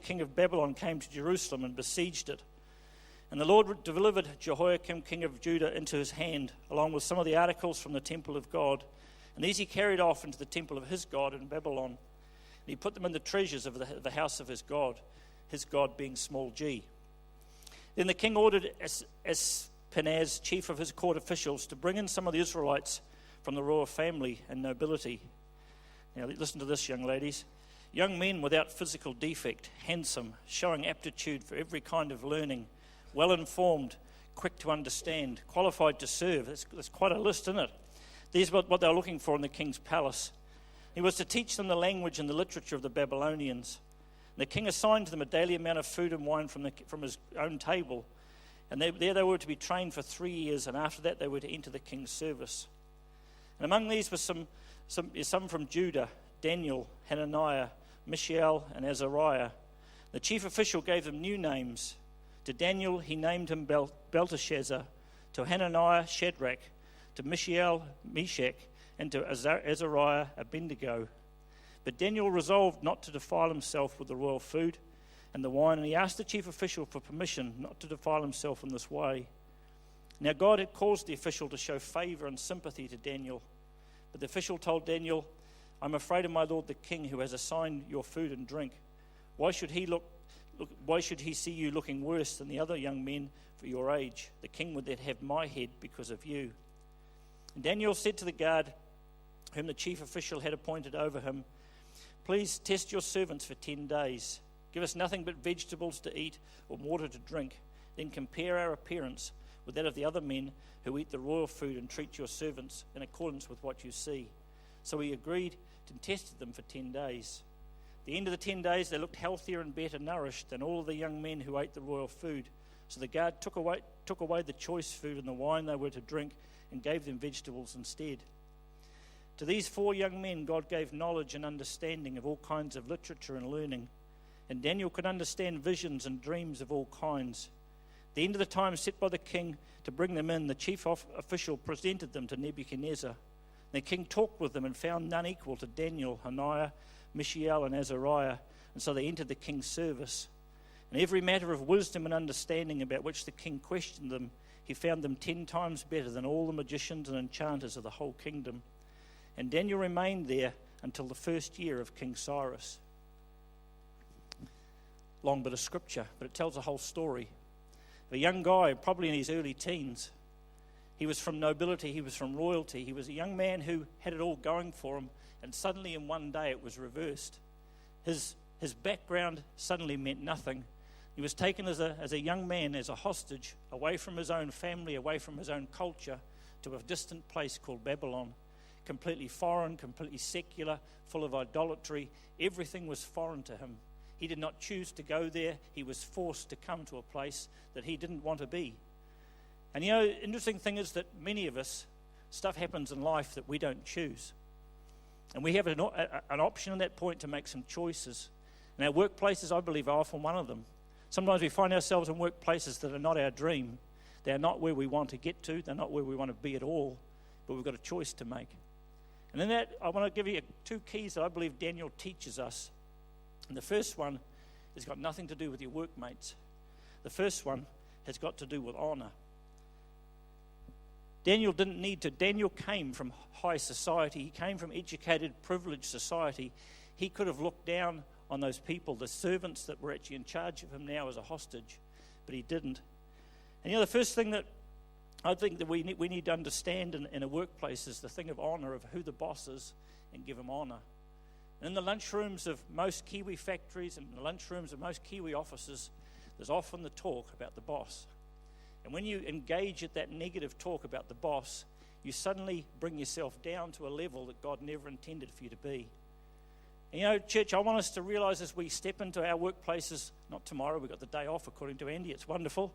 king of Babylon came to Jerusalem and besieged it. And the Lord delivered Jehoiakim, king of Judah, into his hand, along with some of the articles from the temple of God. And these he carried off into the temple of his God in Babylon. And he put them in the treasures of the house of his God being small g. Then the king ordered Aspenaz, chief of his court officials, to bring in some of the Israelites from the royal family and nobility. Now listen to this, young ladies. Young men without physical defect, handsome, showing aptitude for every kind of learning, well-informed, quick to understand, qualified to serve. That's quite a list, isn't it? These are what they were looking for in the king's palace. He was to teach them the language and the literature of the Babylonians. And the king assigned to them a daily amount of food and wine from his own table. And there they were to be trained for 3 years, and after that they were to enter the king's service. And among these were some from Judah: Daniel, Hananiah, Mishael, and Azariah. The chief official gave them new names. To Daniel he named him Belteshazzar, to Hananiah Shadrach, to Mishael Meshach, and to Azariah Abednego. But Daniel resolved not to defile himself with the royal food and the wine, and he asked the chief official for permission not to defile himself in this way. Now God had caused the official to show favor and sympathy to Daniel. But the official told Daniel, "I'm afraid of my lord the king, who has assigned your food and drink. Why should he see you looking worse than the other young men for your age? The king would then have my head because of you." And Daniel said to the guard, whom the chief official had appointed over him, "Please test your servants for 10 days. Give us nothing but vegetables to eat or water to drink. Then compare our appearance with that of the other men who eat the royal food, and treat your servants in accordance with what you see." So he agreed and tested them for 10 days. At the end of the 10 days, they looked healthier and better nourished than all of the young men who ate the royal food. So the guard took away the choice food and the wine they were to drink, and gave them vegetables instead. To these 4 young men God gave knowledge and understanding of all kinds of literature and learning. And Daniel could understand visions and dreams of all kinds. At the end of the time set by the king to bring them in, the chief official presented them to Nebuchadnezzar. The king talked with them and found none equal to Daniel, Hananiah, Mishael, and Azariah, and so they entered the king's service. In every matter of wisdom and understanding about which the king questioned them, he found them 10 times better than all the magicians and enchanters of the whole kingdom. And Daniel remained there until the first year of King Cyrus. Long bit of scripture, but it tells a whole story. A young guy, probably in his early teens. He was from nobility, he was from royalty. He was a young man who had it all going for him, and suddenly in one day it was reversed. His background suddenly meant nothing. He was taken as a young man, as a hostage, away from his own family, away from his own culture, to a distant place called Babylon. Completely foreign, completely secular, full of idolatry. Everything was foreign to him. He did not choose to go there. He was forced to come to a place that he didn't want to be. And interesting thing is that many of us, stuff happens in life that we don't choose. And we have an option at that point to make some choices. And our workplaces, I believe, are often one of them. Sometimes we find ourselves in workplaces that are not our dream. They're not where we want to get to. They're not where we want to be at all. But we've got a choice to make. And in that, I want to give you 2 keys that I believe Daniel teaches us. And the first one has got nothing to do with your workmates. The first one has got to do with honor. Daniel came from high society. He came from educated, privileged society. He could have looked down on those people, the servants that were actually in charge of him now as a hostage, but he didn't. And the first thing that I think that we need to understand in a workplace is the thing of honor, of who the boss is, and give him honor. And in the lunchrooms of most Kiwi factories and the lunchrooms of most Kiwi offices, there's often the talk about the boss. And when you engage at that negative talk about the boss, you suddenly bring yourself down to a level that God never intended for you to be. And church, I want us to realize as we step into our workplaces, not tomorrow, we've got the day off according to Andy, it's wonderful.